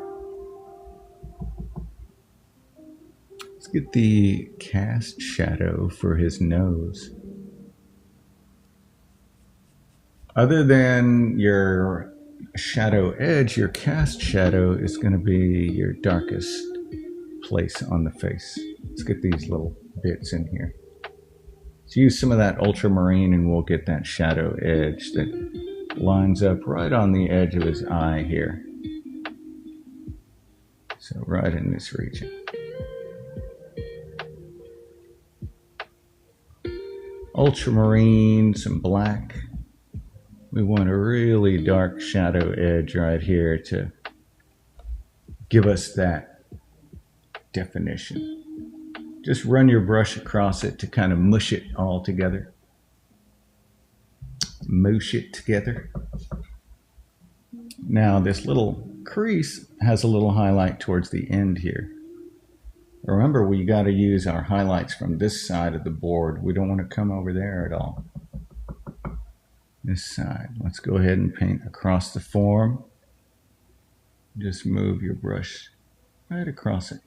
S1: Let's get the cast shadow for his nose. Other than your shadow edge, your cast shadow is going to be your darkest place on the face. Let's get these little bits in here. Let's use some of that ultramarine and we'll get that shadow edge that lines up right on the edge of his eye here. So right in this region. Ultramarine, some black. We want a really dark shadow edge right here to give us that definition. Just run your brush across it to kind of mush it all together. Moosh it together. Now this little crease has a little highlight towards the end here. Remember, we got to use our highlights from this side of the board. We don't want to come over there at all. This side. Let's go ahead and paint across the form. Just move your brush right across it.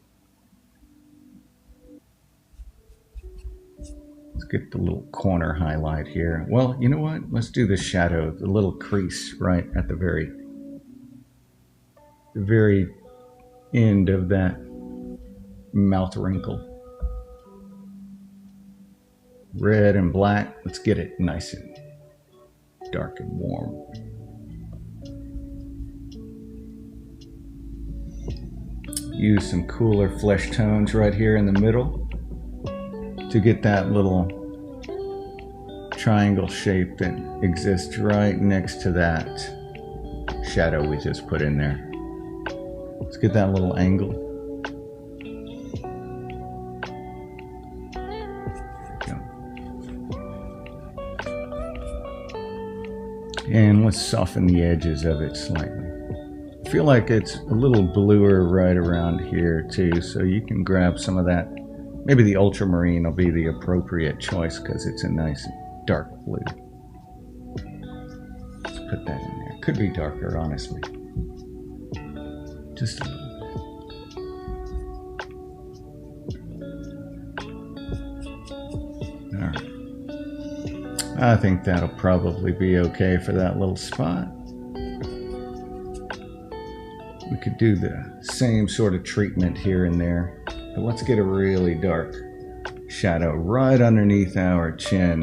S1: Let's get the little corner highlight here. Well, you know what? Let's do the shadow, the little crease right at the very end of that mouth wrinkle. Red and black. Let's get it nice and dark and warm. Use some cooler flesh tones right here in the middle to get that little triangle shape that exists right next to that shadow we just put in there. Let's get that little angle. And let's soften the edges of it slightly. I feel like it's a little bluer right around here too, so you can grab some of that. Maybe the ultramarine will be the appropriate choice because it's a nice dark blue. Let's put that in there. Could be darker, honestly. Just a little bit. All right. I think that'll probably be okay for that little spot. We could do the same sort of treatment here and there, but let's get a really dark shadow right underneath our chin.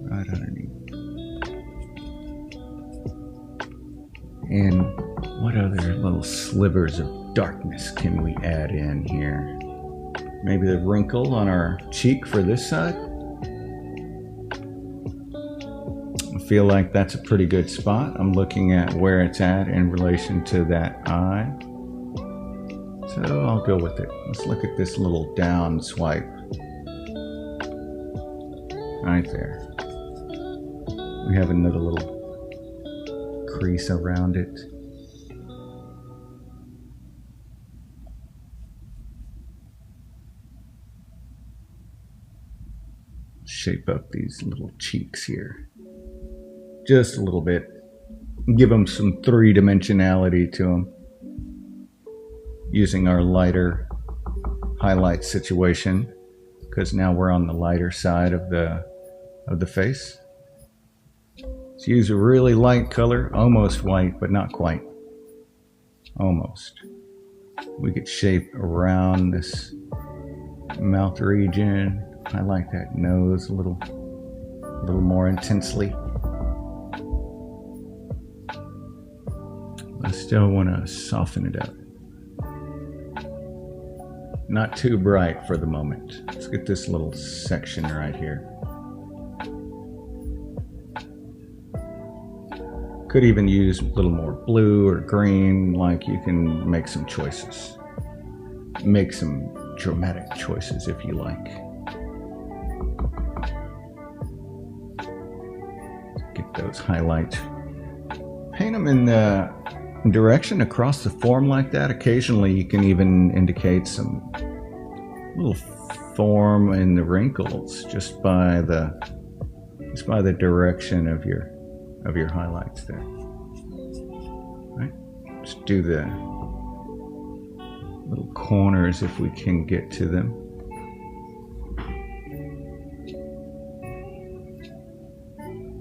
S1: Right underneath. And what other little slivers of darkness can we add in here? Maybe the wrinkle on our cheek for this side? I feel like that's a pretty good spot. I'm looking at where it's at in relation to that eye. So I'll go with it. Let's look at this little down swipe. Right there. We have another little crease around it. Shape up these little cheeks here. Just a little bit. Give them some three-dimensionality to them. Using our lighter highlight situation, because now we're on the lighter side of the face. Let's use a really light color, almost white, but not quite. Almost. We could shape around this mouth region. I like that nose a little more intensely. I still want to soften it up. Not too bright for the moment. Let's get this little section right here. Could even use a little more blue or green, like you can make some choices. Make some dramatic choices if you like. Get those highlights. Paint them in the direction across the form like that. Occasionally you can even indicate some little form in the wrinkles just by the direction of your highlights there. Right? Just do the little corners if we can get to them.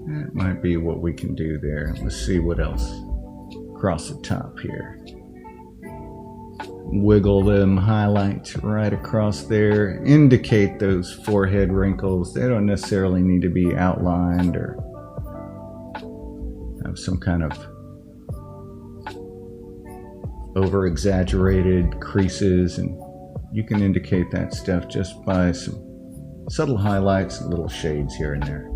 S1: That might be what we can do there. Let's see what else. Across the top here. Wiggle them highlights right across there. Indicate those forehead wrinkles. They don't necessarily need to be outlined or have some kind of over-exaggerated creases, and you can indicate that stuff just by some subtle highlights and little shades here and there.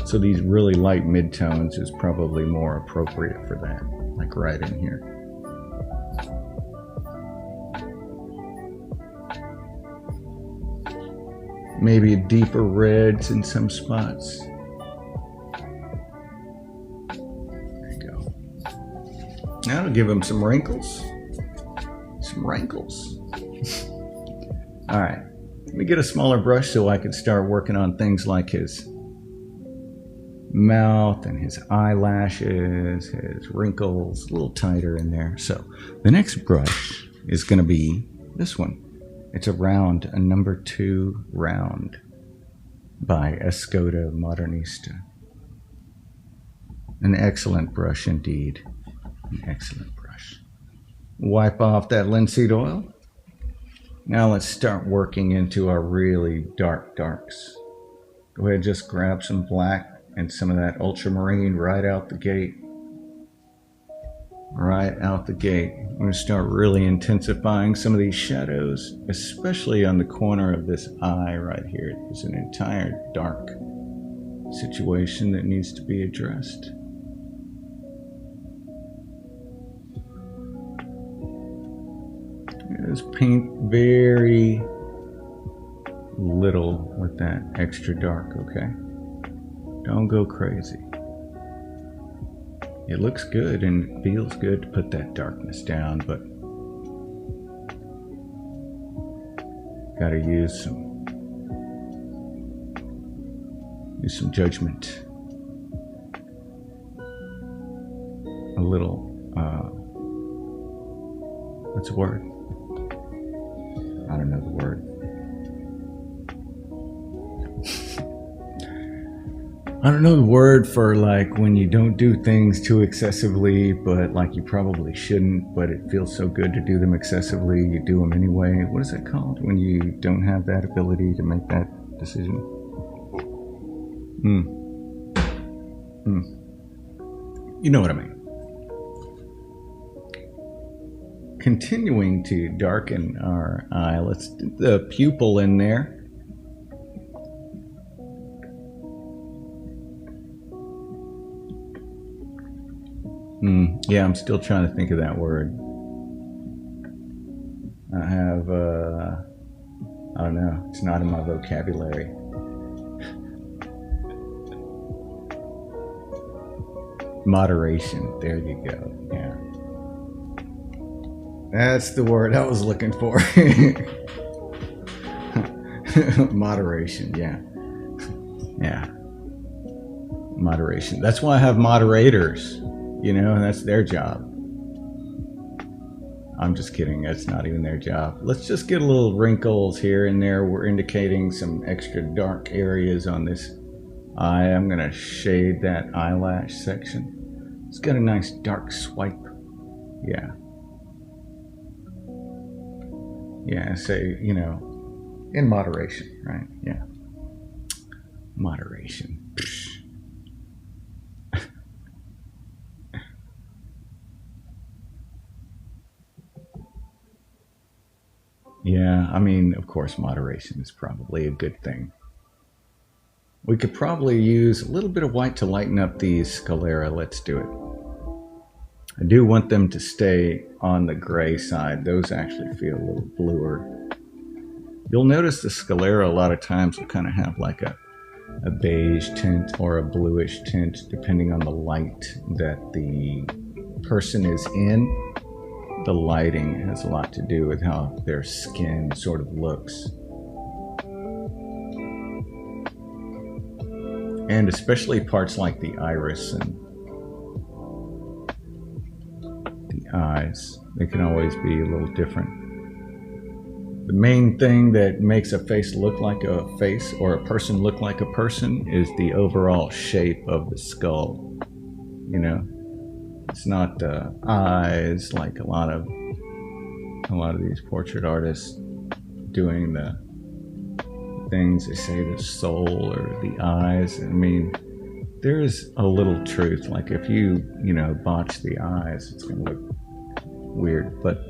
S1: So these really light midtones is probably more appropriate for that, like right in here. Maybe deeper reds in some spots. There you go. Now to give them some wrinkles. Some wrinkles. All right, let me get a smaller brush so I can start working on things like his mouth and his eyelashes, his wrinkles, a little tighter in there. So the next brush is going to be this one. It's a round, a number 2 round by Escoda Modernista. An excellent brush indeed. An excellent brush. Wipe off that linseed oil. Now let's start working into our really dark darks. Go ahead, just grab some black and some of that ultramarine right out the gate. right out the gate. I'm going to start really intensifying some of these shadows, especially on the corner of this eye right here. There's an entire dark situation that needs to be addressed. Just paint very little with that extra dark, okay? Don't go crazy. It looks good and it feels good to put that darkness down, but gotta use some judgment. A little, what's the word? I don't know the word. I don't know the word for like when you don't do things too excessively, but like you probably shouldn't, but it feels so good to do them excessively, you do them anyway. What is it called when you don't have that ability to make that decision? You know what I mean. Continuing to darken our eye, let's do the pupil in there. Yeah, I'm still trying to think of that word. I have, I don't know, it's not in my vocabulary. Moderation, there you go, yeah. That's the word I was looking for. Moderation, yeah. Yeah. Moderation. That's why I have moderators, you know, and that's their job. I'm just kidding, that's not even their job. Let's just get a little wrinkles here and there. We're indicating some extra dark areas on this eye. I'm gonna shade that eyelash section. It's got a nice dark swipe. Yeah. Yeah, say, you know, in moderation, right? Yeah. Moderation. Yeah, I mean, of course, moderation is probably a good thing. We could probably use a little bit of white to lighten up these sclera. Let's do it. I do want them to stay on the gray side. Those actually feel a little bluer. You'll notice the sclera a lot of times will kind of have like a beige tint or a bluish tint depending on the light that the person is in. The lighting has a lot to do with how their skin sort of looks. And especially parts like the iris and the eyes, they can always be a little different. The main thing that makes a face look like a face or a person look like a person is the overall shape of the skull, you know? It's not the eyes like a lot of these portrait artists doing the things they say, the soul or the eyes. I mean, there is a little truth. Like if you know, botch the eyes, it's gonna look weird. But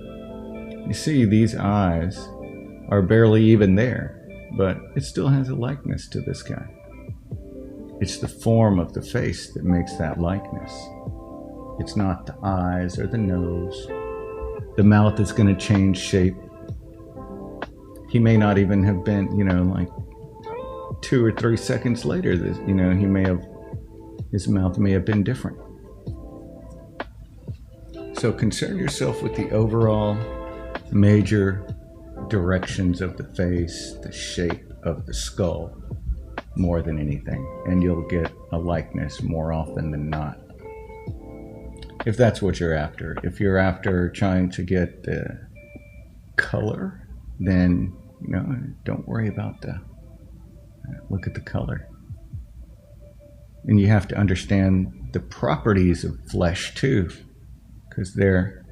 S1: you see, these eyes are barely even there, but it still has a likeness to this guy. It's the form of the face that makes that likeness. It's not the eyes or the nose. The mouth is going to change shape. He may not even have been, you know, like 2 or 3 seconds later, you know, his mouth may have been different. So concern yourself with the overall major directions of the face, the shape of the skull, more than anything, and you'll get a likeness more often than not. If that's what you're after. If you're after trying to get the color, then, you know, don't worry about look at the color. And you have to understand the properties of flesh too, because they're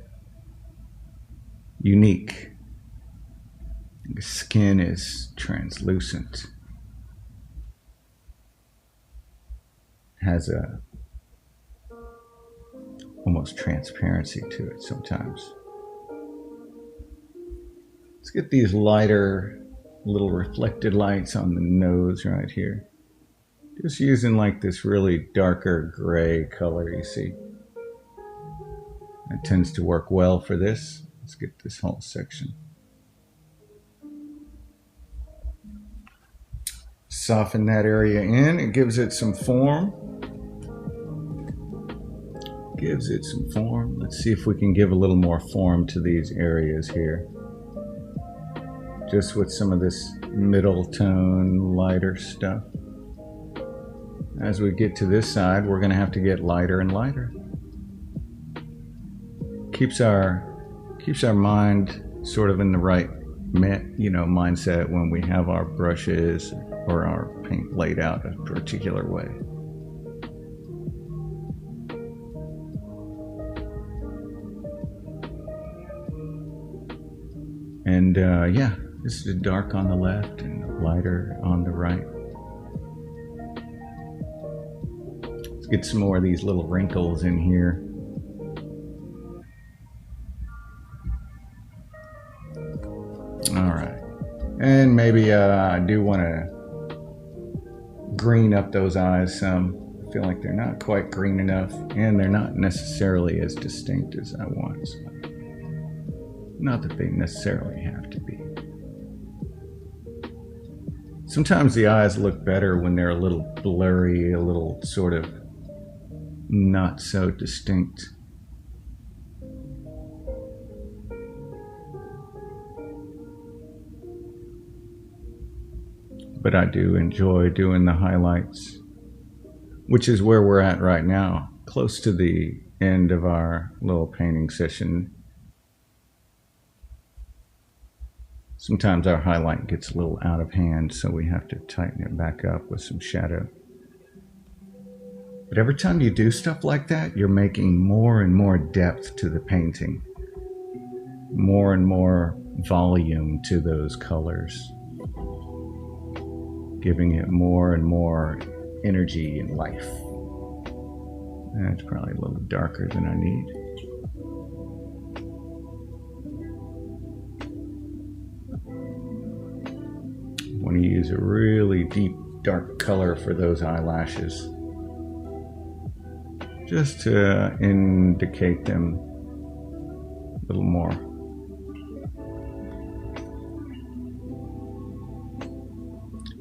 S1: unique. The skin is translucent, has a almost transparency to it sometimes. Let's get these lighter little reflected lights on the nose right here. Just using like this really darker gray color, you see. That tends to work well for this. Let's get this whole section. Soften that area in. It gives it some form. Let's see if we can give a little more form to these areas here. Just with some of this middle tone, lighter stuff. As we get to this side, we're going to have to get lighter and lighter. Keeps our mind sort of in the right mindset when we have our brushes or our paint laid out a particular way. And yeah, this is dark on the left and lighter on the right. Let's get some more of these little wrinkles in here. All right, and maybe I do want to green up those eyes some. I feel like they're not quite green enough, and they're not necessarily as distinct as I want. So not that they necessarily have to be. Sometimes the eyes look better when they're a little blurry, a little sort of not so distinct. But I do enjoy doing the highlights, which is where we're at right now, close to the end of our little painting session. Sometimes our highlight gets a little out of hand, so we have to tighten it back up with some shadow. But every time you do stuff like that, you're making more and more depth to the painting, more and more volume to those colors, giving it more and more energy and life. That's probably a little darker than I need. I want to use a really deep dark color for those eyelashes, just to indicate them a little more.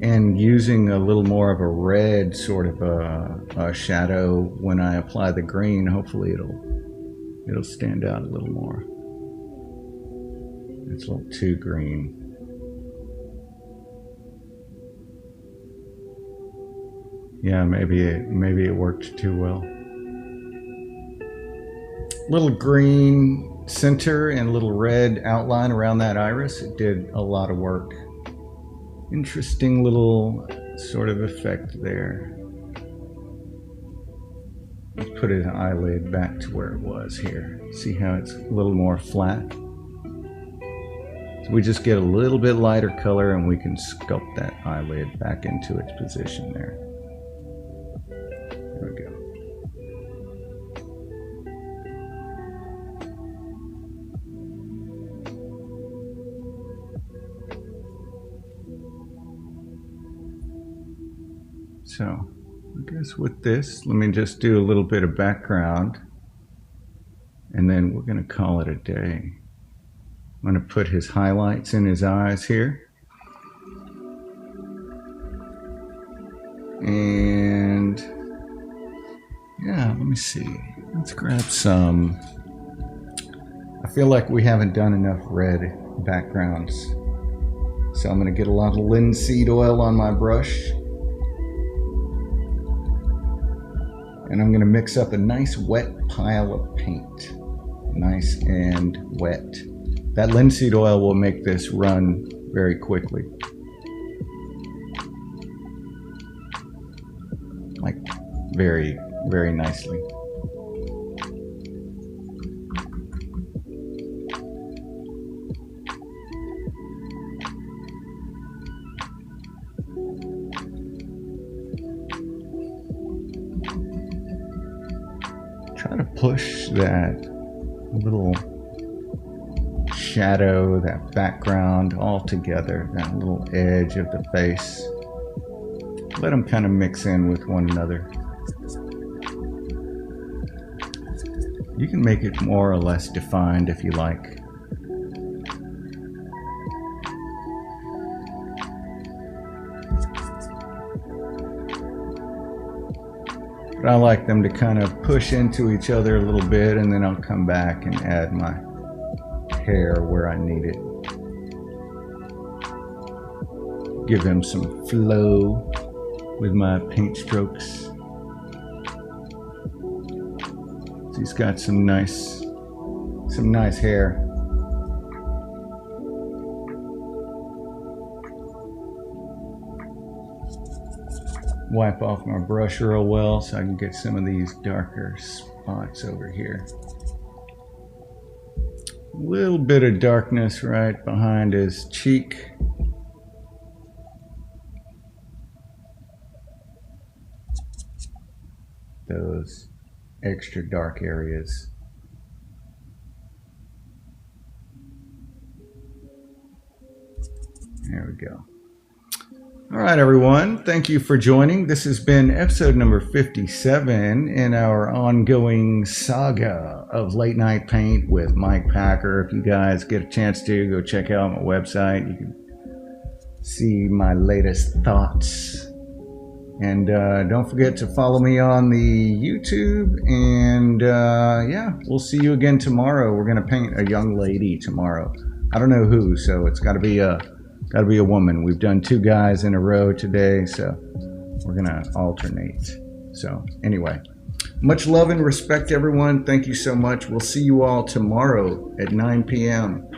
S1: And using a little more of a red sort of a shadow when I apply the green, hopefully it'll stand out a little more. It's a little too green. Yeah, maybe it worked too well. Little green center and little red outline around that iris. It did a lot of work. Interesting little sort of effect there. Let's put his eyelid back to where it was here. See how it's a little more flat? So we just get a little bit lighter color and we can sculpt that eyelid back into its position there. There we go. So I guess with this, let me just do a little bit of background and then we're going to call it a day. I'm going to put his highlights in his eyes here. And yeah, let me see. Let's grab some. I feel like we haven't done enough red backgrounds. So I'm going to get a lot of linseed oil on my brush. And I'm going to mix up a nice wet pile of paint. Nice and wet. That linseed oil will make this run very quickly. Like very, very nicely. Try to push that little shadow, that background all together, that little edge of the face. Let them kind of mix in with one another. You can make it more or less defined if you like. But I like them to kind of push into each other a little bit, and then I'll come back and add my hair where I need it. Give them some flow with my paint strokes. He's got some nice hair. Wipe off my brush real well so I can get some of these darker spots over here. A little bit of darkness right behind his cheek. Those extra dark areas. There we go. All right, everyone. Thank you for joining. This has been episode number 57 in our ongoing saga of late night paint with Mike Packer. If you guys get a chance to go check out my website, you can see my latest thoughts. And don't forget to follow me on the YouTube. And yeah, we'll see you again tomorrow. We're gonna paint a young lady tomorrow. I don't know who, so it's gotta be a woman. We've done 2 guys in a row today, so we're gonna alternate. So anyway, much love and respect, everyone. Thank you so much. We'll see you all tomorrow at 9 p.m.